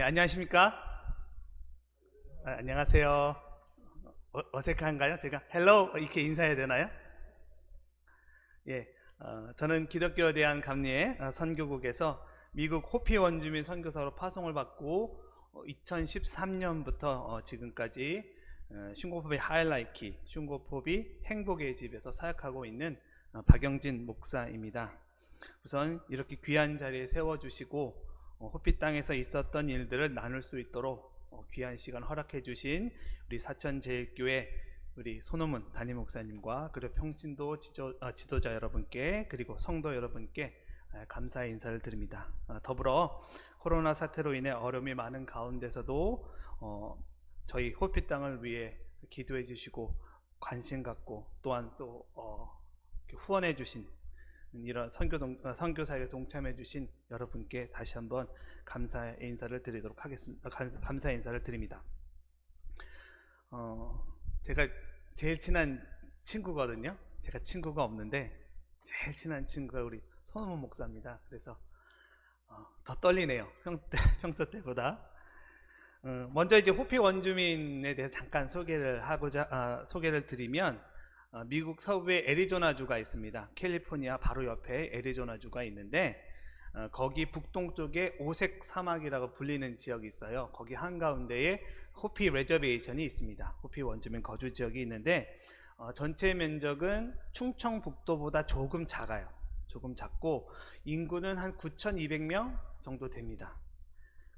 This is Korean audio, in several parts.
안녕하십니까? 안녕하세요. 어색한가요? 제가 헬로 이렇게 인사해야 되나요? 예, 저는 기독교에 대한 감리의 선교국에서 미국 호피 원주민 선교사로 파송을 받고 2013년부터 지금까지 슌고포비 하이라이키, 슌고포비 행복의 집에서 사역하고 있는 박영진 목사입니다. 우선 이렇게 귀한 자리에 세워주시고 호피 땅에서 있었던 일들을 나눌 수 있도록 귀한 시간 허락해 주신 우리 사천제일교회 우리 손호문 담임 목사님과 그리고 평신도 지도자 여러분께 그리고 성도 여러분께 감사의 인사를 드립니다. 더불어 코로나 사태로 인해 어려움이 많은 가운데서도 저희 호피 땅을 위해 기도해 주시고 관심 갖고 또한 또 후원해 주신 이런 선교사에 동참해 주신 여러분께 다시 한번 감사의 인사를 드리도록 하겠습니다. 감사의 인사를 드립니다. 제가 제일 친한 친구거든요. 제가 친구가 없는데 제일 친한 친구가 우리 손호문 목사입니다. 그래서 더 떨리네요. 평소 때보다. 먼저 이제 호피 원주민에 대해서 잠깐 소개를 드리면 미국 서부에 애리조나주가 있습니다. 캘리포니아 바로 옆에 애리조나주가 있는데 거기 북동쪽에 오색 사막이라고 불리는 지역이 있어요. 거기 한가운데에 호피 레저베이션이 있습니다. 호피 원주민 거주 지역이 있는데 전체 면적은 충청북도보다 조금 작아요. 조금 작고 인구는 한 9,200명 정도 됩니다.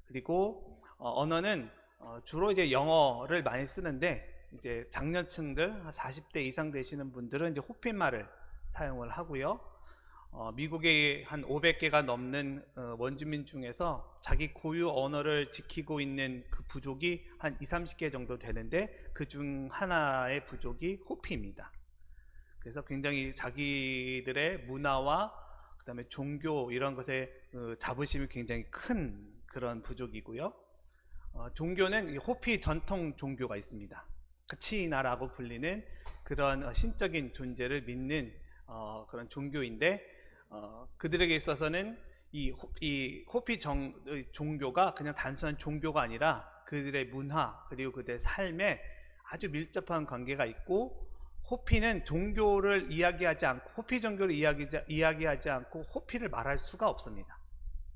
그리고 언어는 주로 이제 영어를 많이 쓰는데 이제 장년층들 40대 이상 되시는 분들은 이제 호피말을 사용을 하고요. 미국에 한 500개가 넘는 원주민 중에서 자기 고유 언어를 지키고 있는 그 부족이 한 20-30개 정도 되는데 그 중 하나의 부족이 호피입니다. 그래서 굉장히 자기들의 문화와 그 다음에 종교 이런 것에 자부심이 굉장히 큰 그런 부족이고요. 종교는 호피 전통 종교가 있습니다. 카치나라고 불리는 그런 신적인 존재를 믿는 그런 종교인데 그들에게 있어서는 이 호피 종교가 그냥 단순한 종교가 아니라 그들의 문화 그리고 그들의 삶에 아주 밀접한 관계가 있고 호피는 종교를 이야기하지 않고 호피 종교를 이야기하지 않고 호피를 말할 수가 없습니다.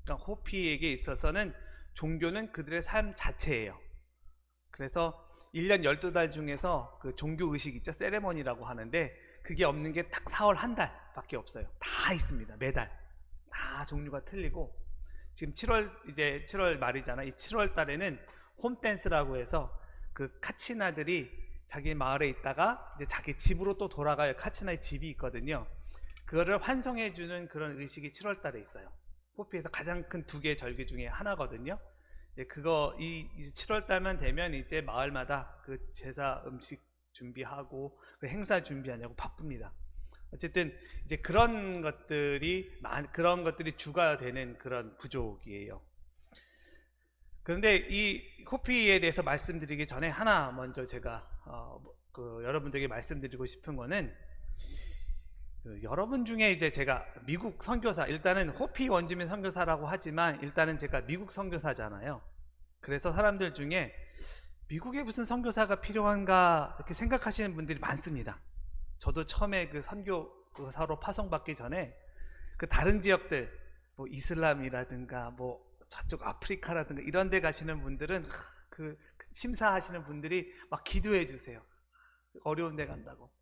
그러니까 호피에게 있어서는 종교는 그들의 삶 자체예요. 그래서 1년 12달 중에서 그 종교 의식 있죠? 세레머니라고 하는데 그게 없는 게 딱 4월 한 달밖에 없어요. 다 있습니다. 매달 다 종류가 틀리고 지금 7월 말이잖아. 이 7월 달에는 홈댄스라고 해서 그 카치나들이 자기 마을에 있다가 이제 자기 집으로 또 돌아가요. 카치나의 집이 있거든요. 그거를 환송해 주는 그런 의식이 7월 달에 있어요. 호피에서 가장 큰 2개의 절기 중에 하나거든요. 그거 이 7월 달만 되면 이제 마을마다 그 제사 음식 준비하고 그 행사 준비하냐고 바쁩니다. 어쨌든 이제 그런 것들이 주가 되는 그런 부족이에요. 그런데 이 호피에 대해서 말씀드리기 전에 하나 먼저 제가 여러분들에게 말씀드리고 싶은 거는 여러분 중에 이제 제가 미국 선교사, 일단은 호피 원주민 선교사라고 하지만 일단은 제가 미국 선교사잖아요. 그래서 사람들 중에 미국에 무슨 선교사가 필요한가 이렇게 생각하시는 분들이 많습니다. 저도 처음에 그 선교사로 파송받기 전에 그 다른 지역들 뭐 이슬람이라든가 뭐 저쪽 아프리카라든가 이런 데 가시는 분들은 그 심사하시는 분들이 막 기도해 주세요. 어려운 데 간다고.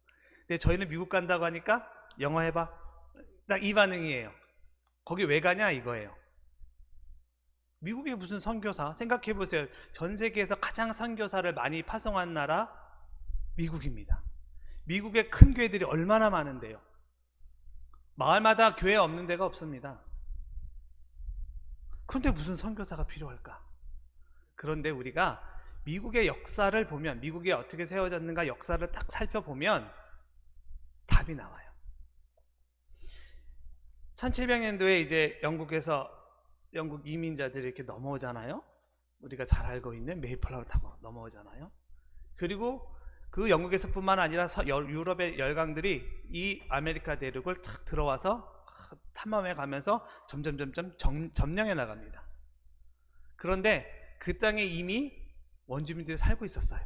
근데 저희는 미국 간다고 하니까 영어 해봐. 딱 이 반응이에요. 거기 왜 가냐 이거예요. 미국에 무슨 선교사? 생각해 보세요. 전 세계에서 가장 선교사를 많이 파송한 나라 미국입니다. 미국의 큰 교회들이 얼마나 많은데요. 마을마다 교회 없는 데가 없습니다. 그런데 무슨 선교사가 필요할까? 그런데 우리가 미국의 역사를 보면 미국이 어떻게 세워졌는가 역사를 딱 살펴보면 답이 나와요. 1700년도에 이제 영국 이민자들이 이렇게 넘어오잖아요. 우리가 잘 알고 있는 메이플라워 타고 넘어오잖아요. 그리고 그 영국에서뿐만 아니라 유럽의 열강들이 이 아메리카 대륙을 탁 들어와서 탐험해 가면서 점점 점령해 나갑니다. 그런데 그 땅에 이미 원주민들이 살고 있었어요.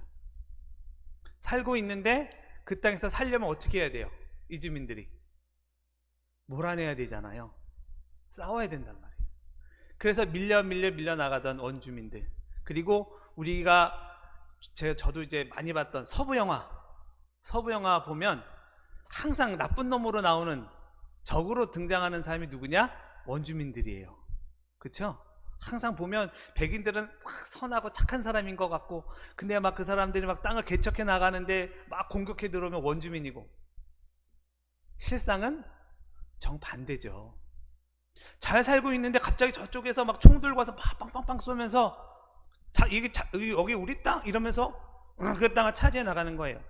살고 있는데 그 땅에서 살려면 어떻게 해야 돼요? 이주민들이 몰아내야 되잖아요. 싸워야 된단 말이에요. 그래서 밀려 나가던 원주민들, 그리고 저도 이제 많이 봤던 서부 영화 보면 항상 나쁜 놈으로 나오는, 적으로 등장하는 사람이 누구냐? 원주민들이에요. 그렇죠? 항상 보면 백인들은 막 선하고 착한 사람인 것 같고, 근데 막 그 사람들이 막 땅을 개척해 나가는데 막 공격해 들어오면 원주민이고, 실상은 정반대죠. 잘 살고 있는데 갑자기 저쪽에서 막 총 들고 와서 막 빵빵빵 쏘면서 여기 우리 땅 이러면서 그 땅을 차지해 나가는 거예요.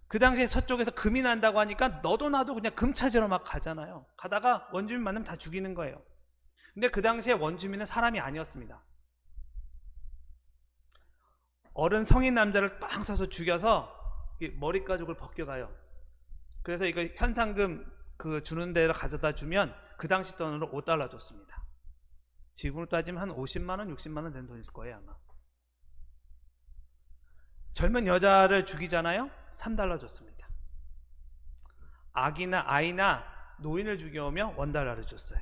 그 당시에 서쪽에서 금이 난다고 하니까 너도 나도 그냥 금 찾으러 막 가잖아요. 가다가 원주민 만나면 다 죽이는 거예요. 근데 그 당시에 원주민은 사람이 아니었습니다. 어른 성인 남자를 빵 쏴서 죽여서 머리 가죽을 벗겨가요. 그래서 이거 현상금 주는 데로 가져다 주면 그 당시 돈으로 $5 줬습니다. 지금으로 따지면 한 50만 원, 60만 원 된 돈일 거예요, 아마. 젊은 여자를 죽이잖아요? $3 줬습니다. 아이나 노인을 죽여오면 $1를 줬어요.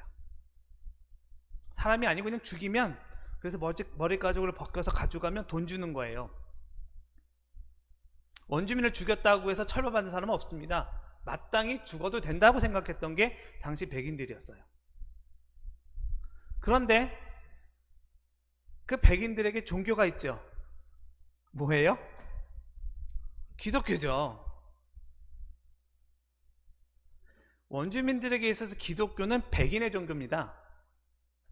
사람이 아니고 그냥 죽이면, 그래서 머리 가죽을 벗겨서 가져가면 돈 주는 거예요. 원주민을 죽였다고 해서 처벌받는 사람은 없습니다. 마땅히 죽어도 된다고 생각했던 게 당시 백인들이었어요. 그런데 그 백인들에게 종교가 있죠. 뭐예요? 기독교죠. 원주민들에게 있어서 기독교는 백인의 종교입니다.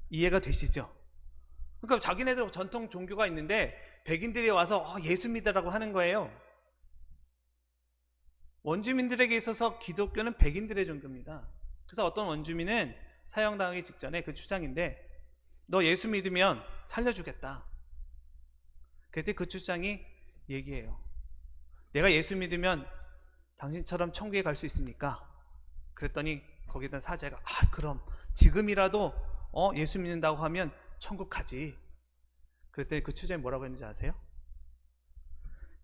이해가 되시죠? 그러니까 자기네들 전통 종교가 있는데 백인들이 와서 예수 믿으라고 하는 거예요. 원주민들에게 있어서 기독교는 백인들의 종교입니다. 그래서 어떤 원주민은 사형당하기 직전에 그 주장인데, 너 예수 믿으면 살려주겠다. 그때 그 주장이 얘기해요. 내가 예수 믿으면 당신처럼 천국에 갈 수 있습니까? 그랬더니 거기다 사제가 그럼 지금이라도 예수 믿는다고 하면 천국 가지. 그랬더니 그 주장이 뭐라고 했는지 아세요?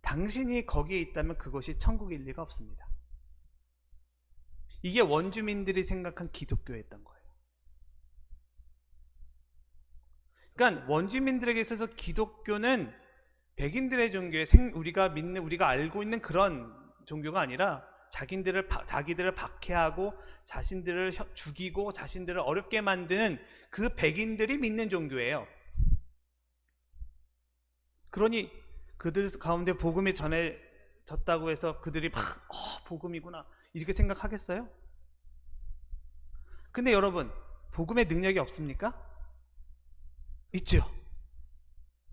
당신이 거기에 있다면 그것이 천국일 리가 없습니다. 이게 원주민들이 생각한 기독교였던 거예요. 그러니까 원주민들에게 있어서 기독교는 백인들의 종교에 우리가 알고 있는 그런 종교가 아니라 자기들을 박해하고 자신들을 죽이고 자신들을 어렵게 만드는 그 백인들이 믿는 종교예요. 그러니 그들 가운데 복음이 전해졌다고 해서 그들이 막 복음이구나 이렇게 생각하겠어요? 근데 여러분, 복음의 능력이 없습니까? 있죠?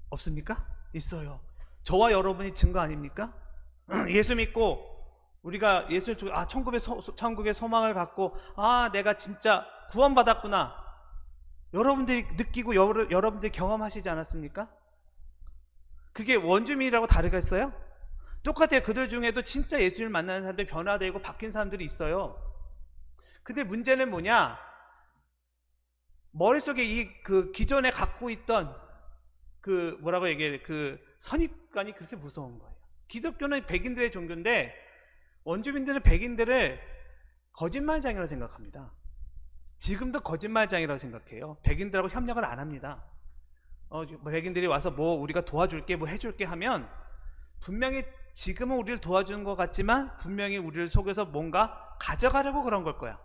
없습니까? 있어요. 저와 여러분이 증거 아닙니까? 예수 믿고 우리가 천국의 소망을 갖고 내가 진짜 구원받았구나, 여러분들이 느끼고 여러분들이 경험하시지 않았습니까? 그게 원주민이라고 다르겠어요? 똑같아요. 그들 중에도 진짜 예수를 만나는 사람들이 변화되고 바뀐 사람들이 있어요. 근데 문제는 뭐냐? 머릿속에 기존에 갖고 있던 선입관이 그렇게 무서운 거예요. 기독교는 백인들의 종교인데 원주민들은 백인들을 거짓말장이라고 생각합니다. 지금도 거짓말장이라고 생각해요. 백인들하고 협력을 안 합니다. 백인들이 와서 우리가 도와줄게 해줄게 하면 분명히 지금은 우리를 도와주는 것 같지만 분명히 우리를 속여서 뭔가 가져가려고 그런 걸 거야,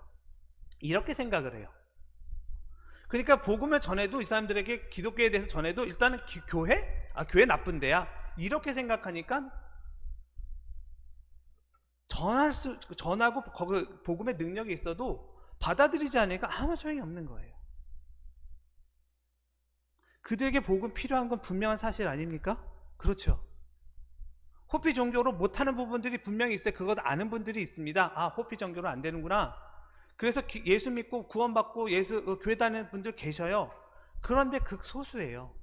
이렇게 생각을 해요. 그러니까 복음을 전해도, 이 사람들에게 기독교에 대해서 전해도 일단은 교회 나쁜 데야 이렇게 생각하니까 전하고 복음의 능력이 있어도 받아들이지 않으니까 아무 소용이 없는 거예요. 그들에게 복음 필요한 건 분명한 사실 아닙니까? 그렇죠. 호피 종교로 못하는 부분들이 분명히 있어요. 그것 아는 분들이 있습니다. 호피 종교로 안 되는구나. 그래서 예수 믿고 구원받고 교회 다니는 분들 계셔요. 그런데 극소수예요.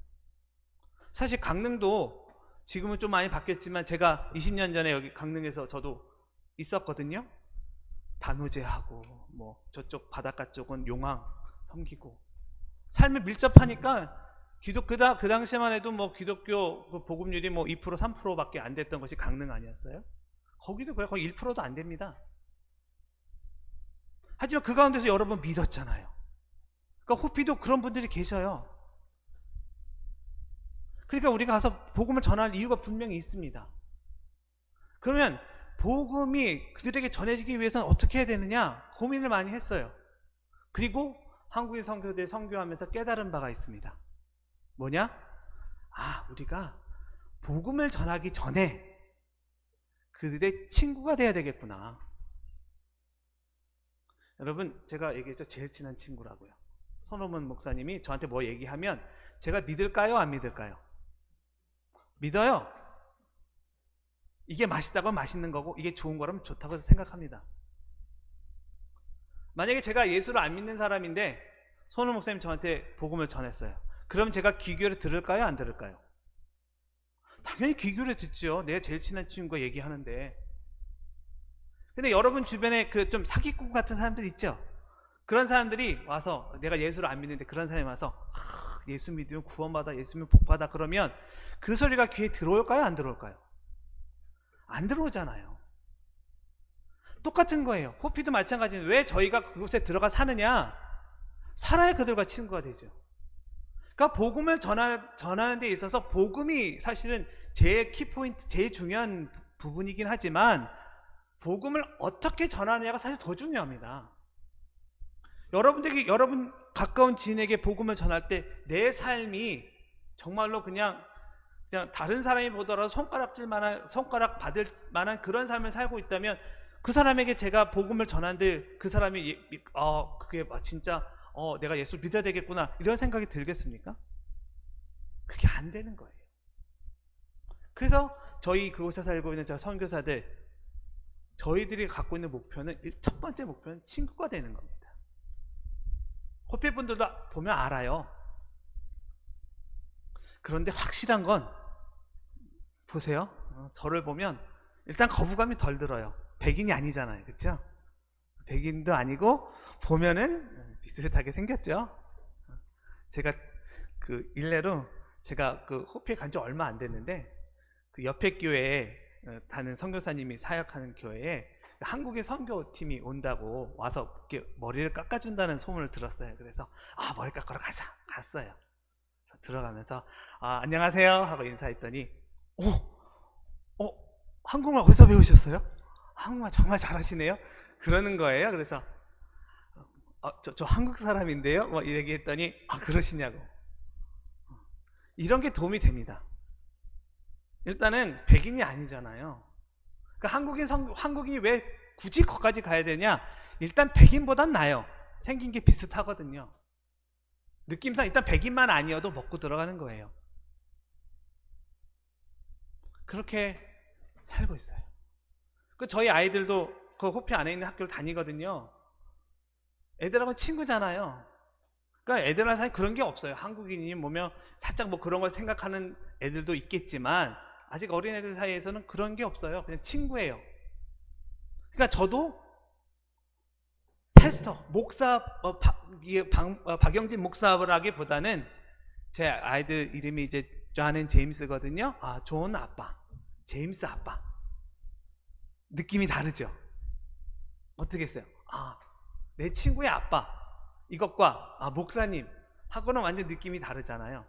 사실 강릉도 지금은 좀 많이 바뀌었지만 제가 20년 전에 여기 강릉에서 저도 있었거든요. 단오제하고 저쪽 바닷가 쪽은 용왕 섬기고 삶에 밀접하니까 그 당시만 해도 뭐 기독교 그 복음률이 뭐 2% 3%밖에 안 됐던 것이 강릉 아니었어요? 거기도 거의 1%도 안 됩니다. 하지만 그 가운데서 여러분 믿었잖아요. 그러니까 호피도 그런 분들이 계셔요. 그러니까 우리가 가서 복음을 전할 이유가 분명히 있습니다. 그러면 복음이 그들에게 전해지기 위해서는 어떻게 해야 되느냐 고민을 많이 했어요. 그리고 한국의 선교대에 선교하면서 깨달은 바가 있습니다. 뭐냐? 우리가 복음을 전하기 전에 그들의 친구가 돼야 되겠구나. 여러분, 제가 얘기했죠. 제일 친한 친구라고요. 손호문 목사님이 저한테 뭐 얘기하면 제가 믿을까요? 안 믿을까요? 믿어요. 이게 맛있다고 맛있는 거고 이게 좋은 거라면 좋다고 생각합니다. 만약에 제가 예수를 안 믿는 사람인데 손호문 목사님 저한테 복음을 전했어요. 그럼 제가 귀 기울여 들을까요? 안 들을까요? 당연히 귀 기울여 듣죠. 내가 제일 친한 친구가 얘기하는데. 근데 여러분 주변에 그 좀 사기꾼 같은 사람들 있죠? 그런 사람들이 와서 내가 예수를 안 믿는데 그런 사람이 와서 예수 믿으면 구원받아, 예수 믿으면 복받아 그러면 그 소리가 귀에 들어올까요? 안 들어올까요? 안 들어오잖아요. 똑같은 거예요. 호피도 마찬가지는 왜 저희가 그곳에 들어가 사느냐? 살아야 그들과 친구가 되죠. 그러니까 복음을 전하는 데 있어서 복음이 사실은 제일 키포인트, 제일 중요한 부분이긴 하지만 복음을 어떻게 전하느냐가 사실 더 중요합니다. 여러분 가까운 지인에게 복음을 전할 때 내 삶이 정말로 그냥 다른 사람이 보더라도 손가락 받을 만한 그런 삶을 살고 있다면 그 사람에게 제가 복음을 전하는데 그 사람이 그게 진짜 내가 예수 믿어야 되겠구나 이런 생각이 들겠습니까? 그게 안 되는 거예요. 그래서 저희 그곳에 살고 있는 저 선교사들 저희들이 갖고 있는 목표는 첫 번째 목표는 친구가 되는 겁니다. 호피 분들도 보면 알아요. 그런데 확실한 건 보세요. 저를 보면 일단 거부감이 덜 들어요. 백인이 아니잖아요. 그렇죠? 백인도 아니고 보면은 비슷하게 생겼죠. 제가 그 일례로 제가 그 호피에 간 지 얼마 안 됐는데 그 옆에 교회에 다른 선교사님이 사역하는 교회에 한국의 선교팀이 온다고 와서 이렇게 머리를 깎아준다는 소문을 들었어요. 그래서 머리 깎으러 가자 갔어요. 그래서 들어가면서 안녕하세요 하고 인사했더니 한국말 어디서 배우셨어요? 한국말 정말 잘하시네요. 그러는 거예요. 그래서 저 한국 사람인데요 뭐 얘기했더니 그러시냐고. 이런 게 도움이 됩니다. 일단은 백인이 아니잖아요. 그러니까 한국인이 왜 굳이 거기까지 가야 되냐? 일단 백인보단 나아요. 생긴 게 비슷하거든요. 느낌상 일단 백인만 아니어도 먹고 들어가는 거예요. 그렇게 살고 있어요. 저희 아이들도 그 호피 안에 있는 학교를 다니거든요. 애들하고 친구잖아요. 그러니까 애들하고 사실 그런 게 없어요. 한국인이 뭐면 살짝 뭐 그런 걸 생각하는 애들도 있겠지만 아직 어린 애들 사이에서는 그런 게 없어요. 그냥 친구예요. 그러니까 저도 패스터, 목사, 박영진 목사라기보다는 제 아이들 이름이 이제 존 앤 제임스거든요. 존 아빠, 제임스 아빠. 느낌이 다르죠? 어떻게 했어요? 내 친구의 아빠 이것과 목사님 하고는 완전 느낌이 다르잖아요.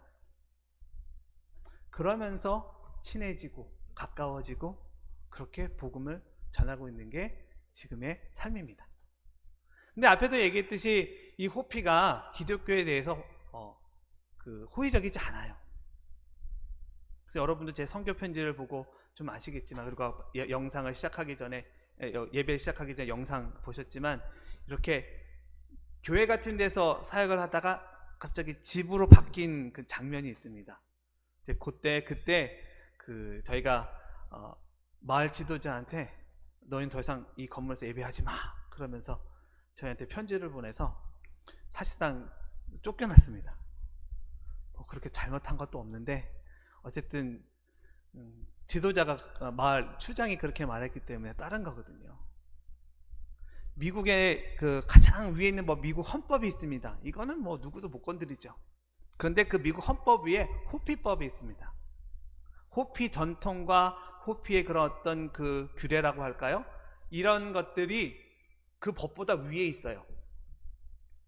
그러면서 친해지고 가까워지고 그렇게 복음을 전하고 있는 게 지금의 삶입니다. 근데 앞에도 얘기했듯이 이 호피가 기독교에 대해서 호의적이지 않아요. 그래서 여러분도 제 선교 편지를 보고 좀 아시겠지만, 그리고 영상을 시작하기 전에 예배 시작하기 전에 영상 보셨지만 이렇게 교회 같은 데서 사역을 하다가 갑자기 집으로 바뀐 그 장면이 있습니다. 이제 그때 저희가 마을 지도자한테 너희는 더 이상 이 건물에서 예배하지 마 그러면서 저희한테 편지를 보내서 사실상 쫓겨났습니다. 그렇게 잘못한 것도 없는데 어쨌든 지도자가 마을 추장이 그렇게 말했기 때문에 따른 거거든요. 미국의 그 가장 위에 있는 미국 헌법이 있습니다. 이거는 뭐 누구도 못 건드리죠. 그런데 그 미국 헌법 위에 호피법이 있습니다. 호피 전통과 호피의 그런 어떤 그 규례라고 할까요? 이런 것들이 그 법보다 위에 있어요.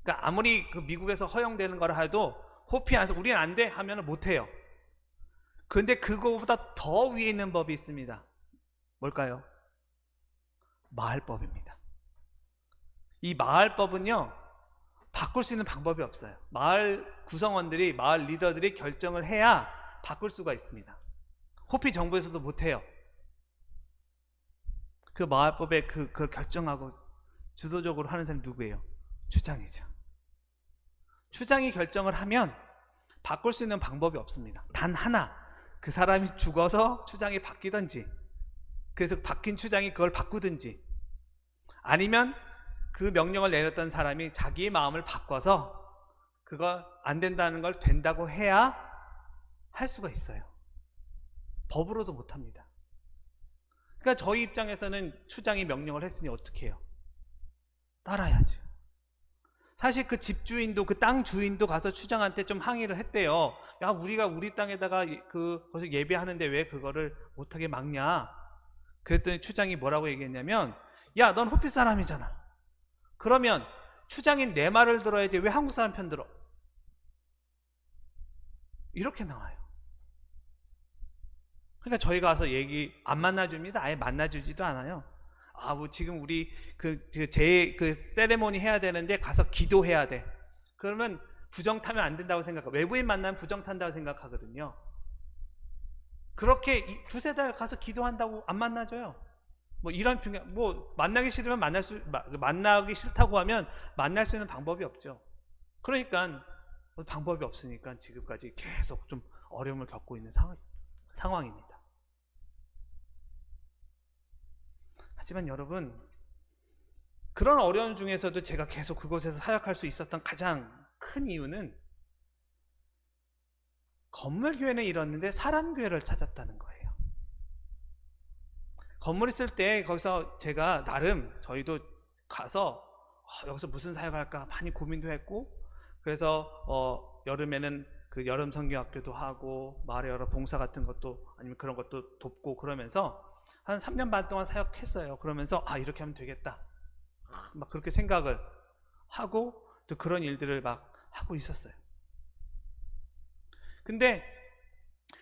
그러니까 아무리 그 미국에서 허용되는 거라 해도 호피 안에서 우리는 안 돼 하면 못 해요. 그런데 그거보다 더 위에 있는 법이 있습니다. 뭘까요? 마을법입니다. 이 마을법은요, 바꿀 수 있는 방법이 없어요. 마을 구성원들이, 마을 리더들이 결정을 해야 바꿀 수가 있습니다. 호피 정부에서도 못해요. 그 마을법에 그걸 결정하고 주도적으로 하는 사람이 누구예요? 추장이죠. 추장이 결정을 하면 바꿀 수 있는 방법이 없습니다. 단 하나, 그 사람이 죽어서 추장이 바뀌든지, 그래서 바뀐 추장이 그걸 바꾸든지, 아니면 그 명령을 내렸던 사람이 자기의 마음을 바꿔서 그거 안 된다는 걸 된다고 해야 할 수가 있어요. 법으로도 못합니다. 그러니까 저희 입장에서는 추장이 명령을 했으니 어떻게 해요? 따라야죠. 사실 그 집주인도, 그 땅 주인도 가서 추장한테 좀 항의를 했대요. 야, 우리가 우리 땅에다가 거기서 예배하는데 왜 그거를 못하게 막냐? 그랬더니 추장이 뭐라고 얘기했냐면, 야, 넌 호피 사람이잖아. 그러면 추장인 내 말을 들어야지 왜 한국 사람 편 들어? 이렇게 나와요. 그러니까 저희가 와서 얘기 안 만나줍니다. 아예 만나주지도 않아요. 지금 우리 그 세레모니 해야 되는데 가서 기도해야 돼. 그러면 부정 타면 안 된다고 생각하고, 외부인 만나면 부정 탄다고 생각하거든요. 그렇게 두세 달 가서 기도한다고 안 만나줘요. 뭐 이런 평가, 뭐 만나기 싫으면 만나기 싫다고 하면 만날 수 있는 방법이 없죠. 그러니까 방법이 없으니까 지금까지 계속 좀 어려움을 겪고 있는 상황입니다. 하지만 여러분, 그런 어려움 중에서도 제가 계속 그곳에서 사역할 수 있었던 가장 큰 이유는 건물 교회는 이뤘는데 사람 교회를 찾았다는 거예요. 건물 있을 때 거기서 제가 나름 저희도 가서 여기서 무슨 사역을 할까 많이 고민도 했고, 그래서 여름에는 그 여름 성경학교도 하고 마을의 여러 봉사 같은 것도 아니면 그런 것도 돕고 그러면서 한 3년 반 동안 사역했어요. 그러면서 이렇게 하면 되겠다 막 그렇게 생각을 하고 또 그런 일들을 막 하고 있었어요. 근데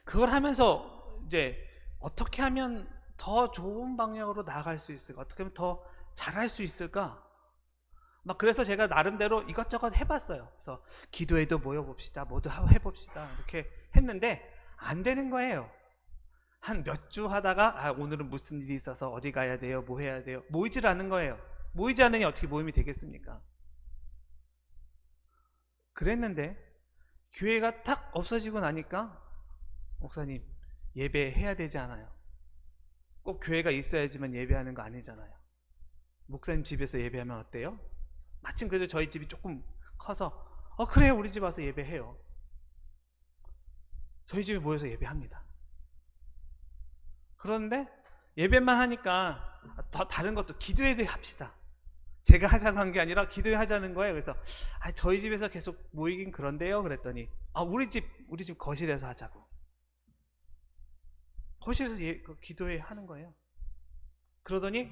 그걸 하면서 이제 어떻게 하면 더 좋은 방향으로 나아갈 수 있을까? 어떻게 하면 더 잘할 수 있을까? 막 그래서 제가 나름대로 이것저것 해봤어요. 그래서 기도회도 모여봅시다, 모두 해봅시다 이렇게 했는데 안 되는 거예요. 한 몇 주 하다가 오늘은 무슨 일이 있어서 어디 가야 돼요, 뭐 해야 돼요, 모이질 않은 거예요. 모이지 않으니 어떻게 모임이 되겠습니까? 그랬는데 교회가 탁 없어지고 나니까, 목사님 예배해야 되지 않아요? 꼭 교회가 있어야지만 예배하는 거 아니잖아요. 목사님 집에서 예배하면 어때요? 마침 그래도 저희 집이 조금 커서 그래요, 우리 집 와서 예배해요. 저희 집에 모여서 예배합니다. 그런데 예배만 하니까 더 다른 것도 기도회도 합시다. 제가 하자고 한 게 아니라 기도회 하자는 거예요. 그래서 저희 집에서 계속 모이긴 그런데요 그랬더니 우리 집 거실에서 하자고. 거실에서 기도회 하는 거예요. 그러더니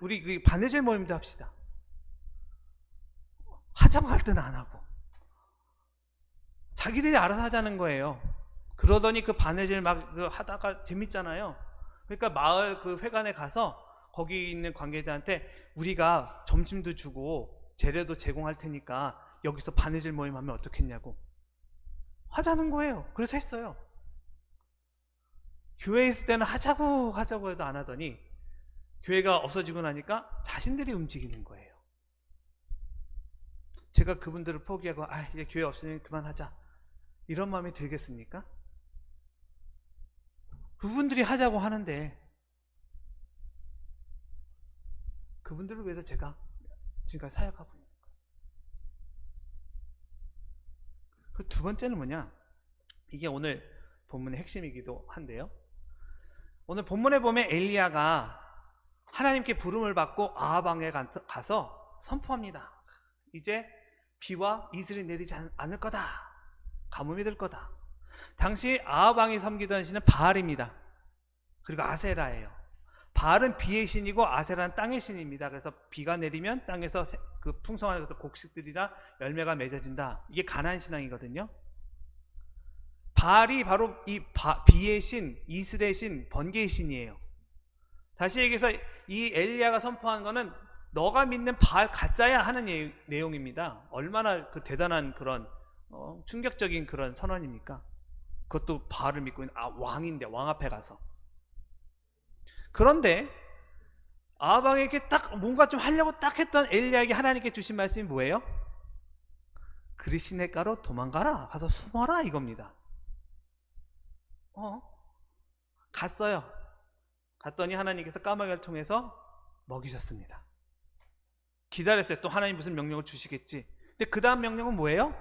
우리 바느질 모임도 합시다. 하자고 할 때는 안 하고 자기들이 알아서 하자는 거예요. 그러더니 그 바느질 막 하다가 재밌잖아요. 그러니까 마을 그 회관에 가서 거기 있는 관계자한테 우리가 점심도 주고 재료도 제공할 테니까 여기서 바느질 모임 하면 어떻겠냐고 하자는 거예요. 그래서 했어요. 교회에 있을 때는 하자고 해도 안 하더니 교회가 없어지고 나니까 자신들이 움직이는 거예요. 제가 그분들을 포기하고 이제 교회 없으니 그만하자 이런 마음이 들겠습니까? 그분들이 하자고 하는데 그분들을 위해서 제가 지금까지 사역하고 있는 거예요. 그 두 번째는 뭐냐, 이게 오늘 본문의 핵심이기도 한데요, 오늘 본문에 보면 엘리야가 하나님께 부름을 받고 아하방에 가서 선포합니다. 이제 비와 이슬이 내리지 않을 거다. 가뭄이 들 거다. 당시 아합 왕이 섬기던 신은 바알입니다. 그리고 아세라예요. 바알은 비의 신이고 아세라는 땅의 신입니다. 그래서 비가 내리면 땅에서 그 풍성한 곡식들이나 열매가 맺어진다. 이게 가나안 신앙이거든요. 바알이 바로 이 비의 신, 이슬의 신, 번개의 신이에요. 다시 얘기해서 이 엘리야가 선포한 거는 너가 믿는 바알 가짜야 하는 내용입니다. 얼마나 그 대단한 그런 충격적인 그런 선언입니까? 그것도 바알을 믿고 있는 왕인데, 왕 앞에 가서. 그런데 아합 왕에게 딱 뭔가 좀 하려고 딱 했던 엘리야에게 하나님께 주신 말씀이 뭐예요? 그리 시냇가로 도망가라, 가서 숨어라, 이겁니다. 갔어요. 갔더니 하나님께서 까마귀를 통해서 먹이셨습니다. 기다렸어요. 또 하나님 무슨 명령을 주시겠지. 근데 그 다음 명령은 뭐예요?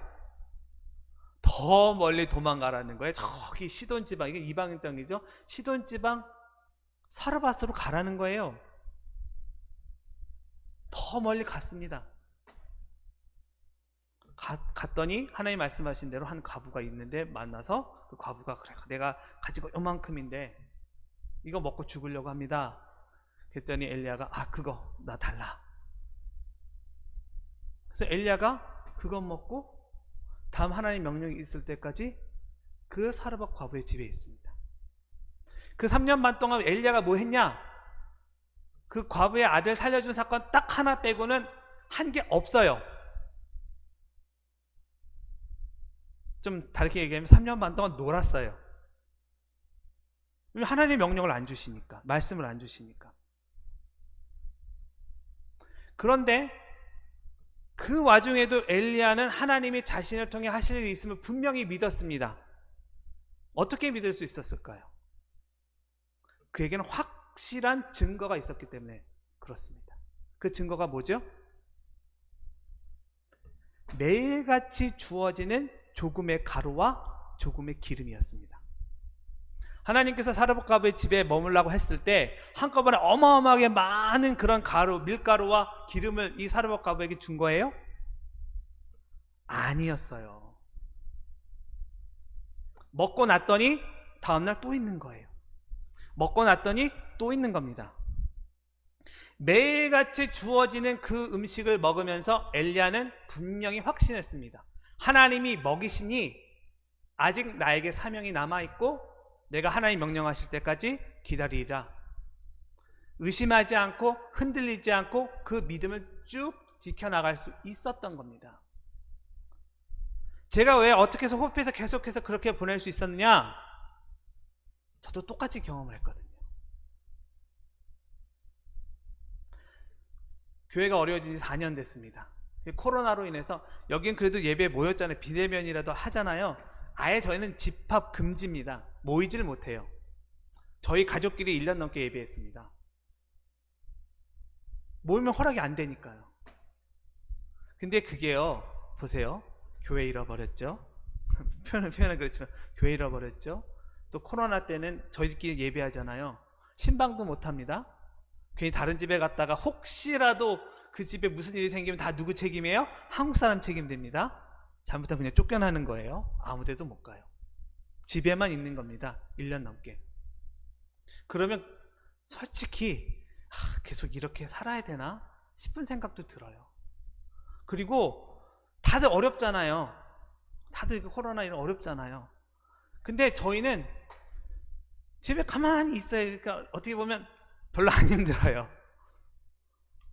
더 멀리 도망가라는 거예요. 저기 시돈 지방, 이게 이방인 땅이죠. 시돈 지방 사르밧으로 가라는 거예요. 더 멀리 갔습니다. 갔더니 하나님 말씀하신 대로 한 과부가 있는데 만나서 그 과부가 그래, 내가 가지고 요만큼인데 이거 먹고 죽으려고 합니다. 그랬더니 엘리야가 그거 나 달라. 그래서 엘리야가 그거 먹고 다음 하나님 명령이 있을 때까지 그 사르밧 과부의 집에 있습니다. 그 3년 반 동안 엘리야가 뭐 했냐? 그 과부의 아들 살려준 사건 딱 하나 빼고는 한 게 없어요. 좀 다르게 얘기하면 3년 반 동안 놀았어요. 하나님의 명령을 안 주시니까, 말씀을 안 주시니까. 그런데 그 와중에도 엘리야는 하나님이 자신을 통해 하실 일이 있음을 분명히 믿었습니다. 어떻게 믿을 수 있었을까요? 그에게는 확실한 증거가 있었기 때문에 그렇습니다. 그 증거가 뭐죠? 매일같이 주어지는 조금의 가루와 조금의 기름이었습니다. 하나님께서 사르밧 과부의 집에 머물라고 했을 때 한꺼번에 어마어마하게 많은 그런 가루, 밀가루와 기름을 이 사르밧 과부에게 준 거예요? 아니었어요. 먹고 났더니 다음날 또 있는 거예요. 먹고 났더니 또 있는 겁니다. 매일같이 주어지는 그 음식을 먹으면서 엘리야는 분명히 확신했습니다. 하나님이 먹이시니 아직 나에게 사명이 남아있고 내가 하나님 명령하실 때까지 기다리리라. 의심하지 않고 흔들리지 않고 그 믿음을 쭉 지켜나갈 수 있었던 겁니다. 제가 왜 어떻게 해서 호흡해서 계속해서 그렇게 보낼 수 있었느냐? 저도 똑같이 경험을 했거든요. 교회가 어려워진 지 4년 됐습니다. 코로나로 인해서 여긴 그래도 예배에 모였잖아요. 비대면이라도 하잖아요. 아예 저희는 집합 금지입니다. 모이질 못해요. 저희 가족끼리 1년 넘게 예배했습니다. 모이면 허락이 안 되니까요. 근데 그게요, 보세요. 교회 잃어버렸죠. 표현은 그렇지만 교회 잃어버렸죠. 또 코로나 때는 저희들끼리 예배하잖아요. 신방도 못합니다. 괜히 다른 집에 갔다가 혹시라도 그 집에 무슨 일이 생기면 다 누구 책임이에요? 한국 사람 책임됩니다. 잘못하면 그냥 쫓겨나는 거예요. 아무 데도 못 가요. 집에만 있는 겁니다. 1년 넘게. 그러면 솔직히 계속 이렇게 살아야 되나 싶은 생각도 들어요. 그리고 다들 어렵잖아요. 다들 코로나 이런 어렵잖아요. 근데 저희는 집에 가만히 있어요. 그러니까 어떻게 보면 별로 안 힘들어요.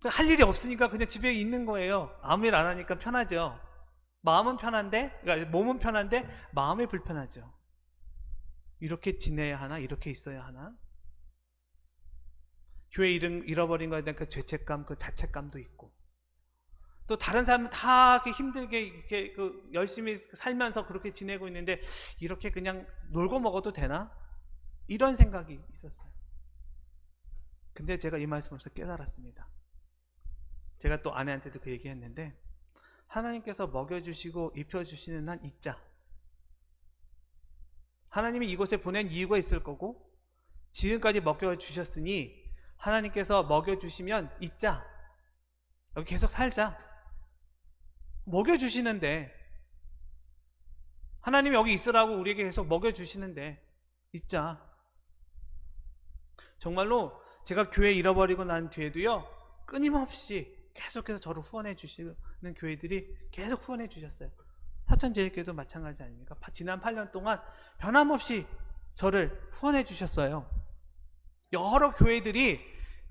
할 일이 없으니까 그냥 집에 있는 거예요. 아무 일 안 하니까 편하죠. 마음은 편한데, 그러니까 몸은 편한데 마음이 불편하죠. 이렇게 지내야 하나? 이렇게 있어야 하나? 교회 이름 잃어버린 거에 대한 그 죄책감, 그 자책감도 있고, 또 다른 사람은 다 이렇게 힘들게 이렇게 열심히 살면서 그렇게 지내고 있는데 이렇게 그냥 놀고 먹어도 되나? 이런 생각이 있었어요. 근데 제가 이 말씀을 깨달았습니다. 제가 또 아내한테도 그 얘기했는데, 하나님께서 먹여주시고 입혀주시는 한 있자. 하나님이 이곳에 보낸 이유가 있을 거고 지금까지 먹여주셨으니 하나님께서 먹여주시면 있자. 여기 계속 살자. 먹여주시는데 하나님이 여기 있으라고 우리에게 계속 먹여주시는데 있자. 정말로 제가 교회 잃어버리고 난 뒤에도요, 끊임없이 계속해서 저를 후원해 주시는 교회들이 계속 후원해 주셨어요. 사천제일교회도 마찬가지 아닙니까? 지난 8년 동안 변함없이 저를 후원해 주셨어요. 여러 교회들이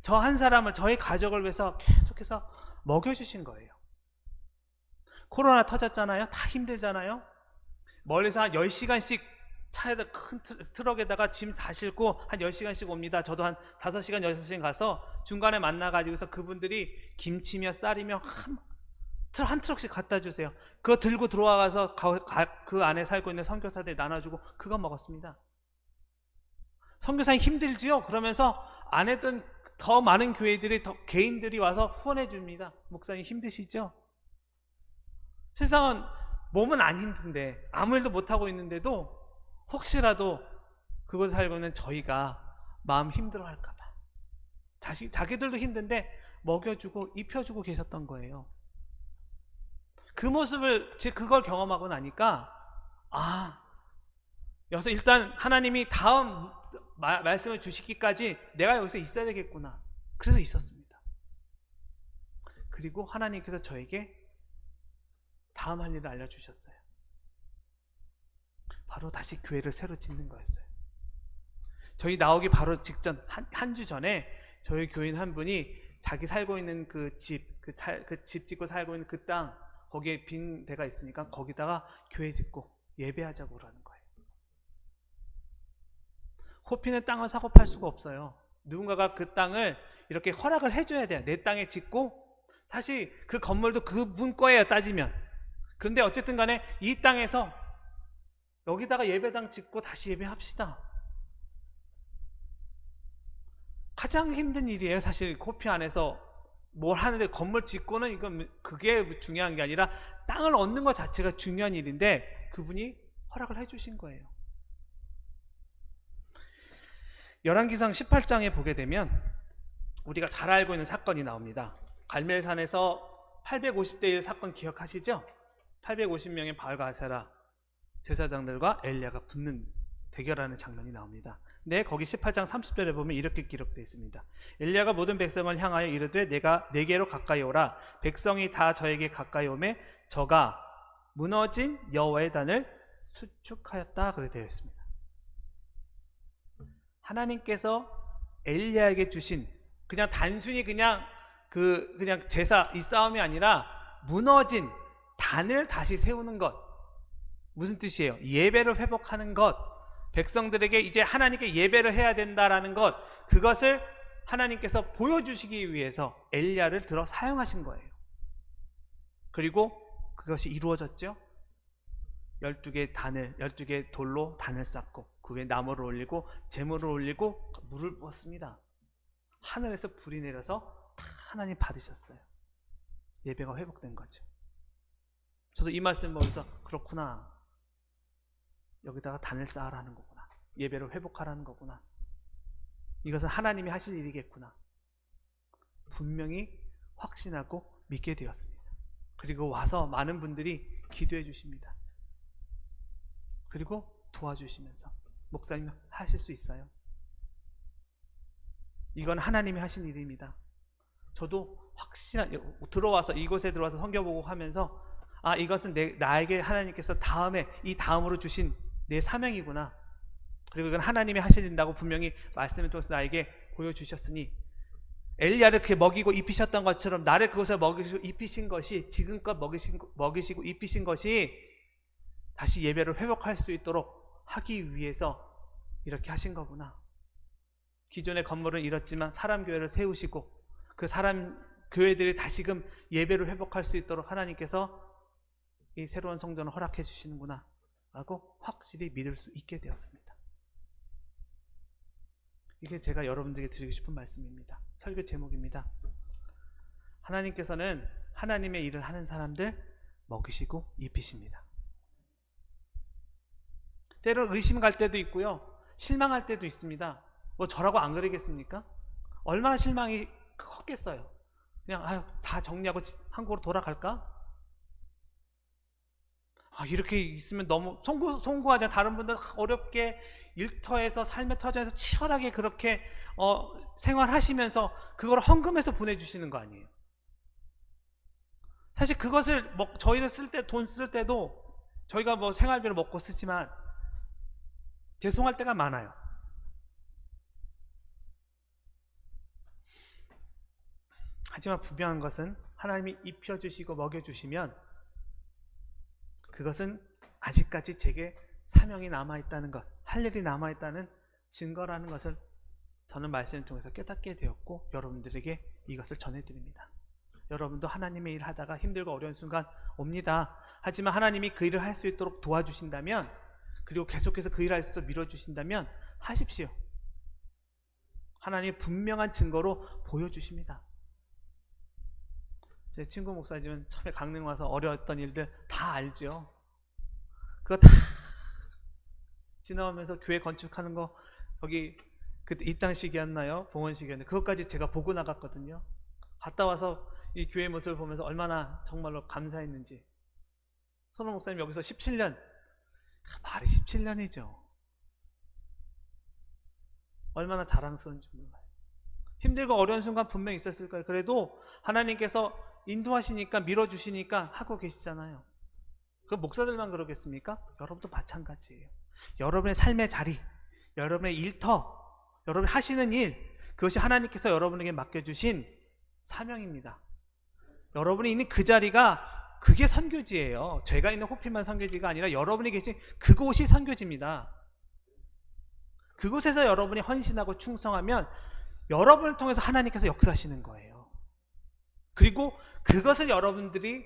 저 한 사람을, 저의 가족을 위해서 계속해서 먹여주신 거예요. 코로나 터졌잖아요. 다 힘들잖아요. 멀리서 한 10시간씩 차에다 큰 트럭에다가 짐 다 싣고 한 10시간씩 옵니다. 저도 한 5시간, 6시간 가서 중간에 만나가지고서 그분들이 김치며 쌀이며 한 트럭씩 갖다 주세요. 그거 들고 들어와서 그 안에 살고 있는 선교사들 나눠주고 그거 먹었습니다. 선교사님 힘들지요? 그러면서 안에 있던 더 많은 교회들이, 더 개인들이 와서 후원해 줍니다. 목사님 힘드시죠? 세상은 몸은 안 힘든데 아무 일도 못하고 있는데도 혹시라도 그곳에 살고 있는 저희가 마음 힘들어 할까봐 자기들도 힘든데 먹여주고 입혀주고 계셨던 거예요. 그 모습을 그걸 경험하고 나니까 여기서 일단 하나님이 다음 말씀을 주시기까지 내가 여기서 있어야 되겠구나. 그래서 있었습니다. 그리고 하나님께서 저에게 다음 할 일을 알려주셨어요. 바로 다시 교회를 새로 짓는 거였어요. 저희 나오기 바로 직전 한 주 전에 저희 교인 한 분이 자기 살고 있는 그 집 짓고 살고 있는 그 땅, 거기에 빈 데가 있으니까 거기다가 교회 짓고 예배하자고 그러는 거예요. 호피는 땅을 사고 팔 수가 없어요. 누군가가 그 땅을 이렇게 허락을 해줘야 돼요. 내 땅에 짓고, 사실 그 건물도 그분 거예요, 따지면. 그런데 어쨌든 간에 이 땅에서 여기다가 예배당 짓고 다시 예배합시다. 가장 힘든 일이에요. 사실 호피 안에서 뭘 하는데 건물 짓고는 이건 그게 중요한 게 아니라 땅을 얻는 것 자체가 중요한 일인데 그분이 허락을 해주신 거예요. 열왕기상 18장에 보게 되면 우리가 잘 알고 있는 사건이 나옵니다. 갈멜산에서 850대 1 사건 기억하시죠? 850명의 바알과 아세라 제사장들과 엘리야가 붙는 대결하는 장면이 나옵니다. 네, 거기 18장 30절에 보면 이렇게 기록되어 있습니다. 엘리야가 모든 백성을 향하여 이르되 내가 내게로 가까이 오라. 백성이 다 저에게 가까이 오매 저가 무너진 여호와의 단을 수축하였다. 그렇게 되어 있습니다. 하나님께서 엘리야에게 주신 그냥 단순히 그냥 제사 이 싸움이 아니라 무너진 단을 다시 세우는 것. 무슨 뜻이에요? 예배를 회복하는 것. 백성들에게 이제 하나님께 예배를 해야 된다라는 것, 그것을 하나님께서 보여주시기 위해서 엘리야를 들어 사용하신 거예요. 그리고 그것이 이루어졌죠. 12개의 돌로 단을 쌓고 그 위에 나무를 올리고 재물을 올리고 물을 부었습니다. 하늘에서 불이 내려서 다 하나님 받으셨어요. 예배가 회복된 거죠. 저도 이 말씀 보면서 그렇구나. 여기다가 단을 쌓으라는 거구나. 예배를 회복하라는 거구나. 이것은 하나님이 하실 일이겠구나. 분명히 확신하고 믿게 되었습니다. 그리고 와서 많은 분들이 기도해 주십니다. 그리고 도와주시면서 목사님 하실 수 있어요. 이건 하나님이 하신 일입니다. 저도 들어와서 이곳에 들어와서 성경보고 하면서 이것은 나에게 하나님께서 다음으로 주신 내 사명이구나. 그리고 이건 하나님이 하신다고 분명히 말씀을 통해서 나에게 보여주셨으니 엘리야를 그렇게 먹이고 입히셨던 것처럼 나를 그곳에 먹이시고 입히신 것이 지금껏 먹이시고 입히신 것이 다시 예배를 회복할 수 있도록 하기 위해서 이렇게 하신 거구나. 기존의 건물은 이렇지만 사람 교회를 세우시고 그 사람 교회들이 다시금 예배를 회복할 수 있도록 하나님께서 이 새로운 성전을 허락해 주시는구나 라고 확실히 믿을 수 있게 되었습니다. 이게 제가 여러분들에게 드리고 싶은 말씀입니다. 설교 제목입니다. 하나님께서는 하나님의 일을 하는 사람들 먹이시고 입히십니다. 때로는 의심갈 때도 있고요, 실망할 때도 있습니다. 뭐 저라고 안 그러겠습니까? 얼마나 실망이 컸겠어요. 그냥 다 정리하고 한국으로 돌아갈까? 이렇게 있으면 너무 송구하자. 다른 분들 어렵게 일터에서 삶의 터전에서 치열하게 그렇게 생활하시면서 그걸 헌금해서 보내주시는 거 아니에요. 사실 그것을 저희는 돈 쓸 때도 저희가 뭐 생활비로 먹고 쓰지만 죄송할 때가 많아요. 하지만 분명한 것은 하나님이 입혀주시고 먹여주시면 그것은 아직까지 제게 사명이 남아있다는 것, 할 일이 남아있다는 증거라는 것을 저는 말씀을 통해서 깨닫게 되었고 여러분들에게 이것을 전해드립니다. 여러분도 하나님의 일을 하다가 힘들고 어려운 순간 옵니다. 하지만 하나님이 그 일을 할 수 있도록 도와주신다면, 그리고 계속해서 그 일을 할 수 있도록 밀어주신다면 하십시오. 하나님이 분명한 증거로 보여주십니다. 제 친구 목사님은 처음에 강릉 와서 어려웠던 일들 다 알죠. 그거 다 지나오면서 교회 건축하는 거, 여기 그때 입당식이었나요? 봉헌식이었는데 그것까지 제가 보고 나갔거든요. 갔다 와서 이 교회 모습을 보면서 얼마나 정말로 감사했는지. 선호 목사님 여기서 17년, 말이 17년이죠. 얼마나 자랑스러운지 몰라요. 힘들고 어려운 순간 분명히 있었을 거예요. 그래도 하나님께서 인도하시니까, 밀어주시니까 하고 계시잖아요. 그 목사들만 그러겠습니까? 여러분도 마찬가지예요. 여러분의 삶의 자리, 여러분의 일터, 여러분이 하시는 일, 그것이 하나님께서 여러분에게 맡겨주신 사명입니다. 여러분이 있는 그 자리가 그게 선교지예요. 제가 있는 호피만 선교지가 아니라 여러분이 계신 그곳이 선교지입니다. 그곳에서 여러분이 헌신하고 충성하면 여러분을 통해서 하나님께서 역사하시는 거예요. 그리고 그것을 여러분들이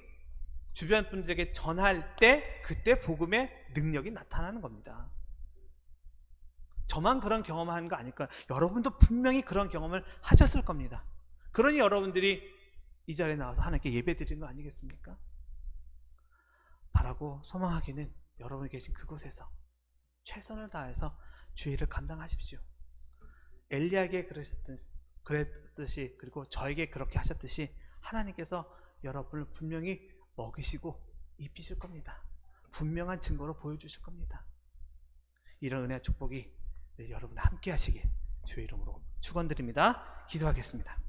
주변 분들에게 전할 때 그때 복음의 능력이 나타나는 겁니다. 저만 그런 경험을 하는 거 아닐까요? 여러분도 분명히 그런 경험을 하셨을 겁니다. 그러니 여러분들이 이 자리에 나와서 하나님께 예배드리는 거 아니겠습니까? 바라고 소망하기는 여러분이 계신 그곳에서 최선을 다해서 주의 일을 감당하십시오. 엘리야에게 그랬듯이, 그리고 저에게 그렇게 하셨듯이 하나님께서 여러분을 분명히 먹이시고 입히실 겁니다. 분명한 증거로 보여주실 겁니다. 이런 은혜와 축복이 늘 여러분 함께 하시길 주의 이름으로 축원드립니다. 기도하겠습니다.